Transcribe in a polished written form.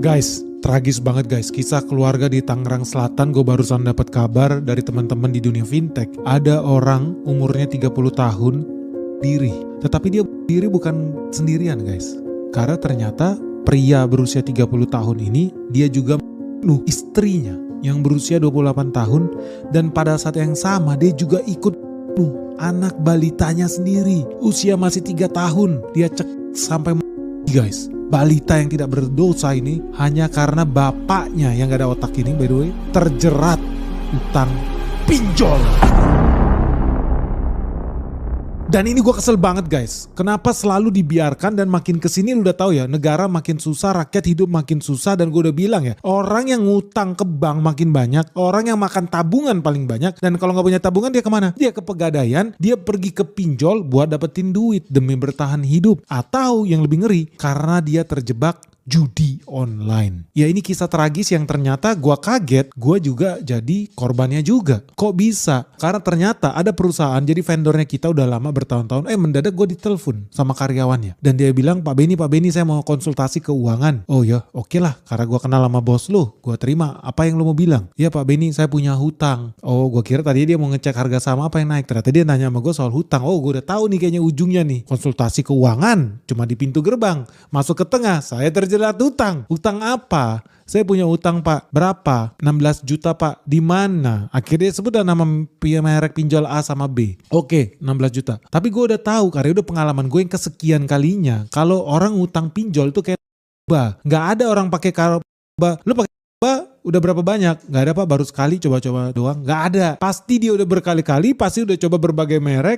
Guys, tragis banget guys. Kisah keluarga di Tangerang Selatan. Gue barusan dapat kabar dari teman-teman di dunia fintech. Ada orang umurnya 30 tahun diri. Tetapi dia diri bukan sendirian guys. Karena ternyata pria berusia 30 tahun ini dia juga bunuh istrinya yang berusia 28 tahun. Dan pada saat yang sama dia juga ikut bunuh anak balitanya sendiri. Usia masih 3 tahun. Dia cek sampai mati guys. Balita yang tidak berdosa ini hanya karena bapaknya yang gak ada otak ini by the way terjerat utang pinjol. Dan ini gue kesel banget guys. Kenapa selalu dibiarkan dan makin kesini lu udah tahu ya, negara makin susah, rakyat hidup makin susah. Dan gue udah bilang ya, orang yang ngutang ke bank makin banyak, orang yang makan tabungan paling banyak. Dan kalau gak punya tabungan dia kemana? Dia ke pegadaian, dia pergi ke pinjol buat dapetin duit demi bertahan hidup. Atau yang lebih ngeri, karena dia terjebak judi online. Ya ini kisah tragis yang ternyata gue kaget, gue juga jadi korbannya juga. Kok bisa? Karena ternyata ada perusahaan, jadi vendornya kita udah lama bertahun-tahun, mendadak gue ditelepon sama karyawannya. Dan dia bilang, Pak Benny saya mau konsultasi keuangan. Oh ya oke lah, karena gue kenal sama bos lu, gue terima. Apa yang lu mau bilang? Ya Pak Benny saya punya hutang. Oh gue kira tadi dia mau ngecek harga saham apa yang naik. Ternyata dia nanya sama gue soal hutang. Oh gue udah tahu nih kayaknya ujungnya nih. Konsultasi keuangan, cuma di pintu gerbang. Masuk ke tengah, saya terjerat hutang. Hutang apa? Saya punya hutang Pak. Berapa? 16 juta Pak. Di mana? Akhirnya sebut nama merek pinjol A sama B. Oke, 16 juta. Tapi gue udah tahu karena udah pengalaman gue yang kesekian kalinya. Kalau orang hutang pinjol itu kayak nggak ada orang pakai lu pakai udah berapa banyak? Nggak ada Pak, baru sekali coba-coba doang. Nggak ada. Pasti dia udah berkali-kali, pasti udah coba berbagai merek.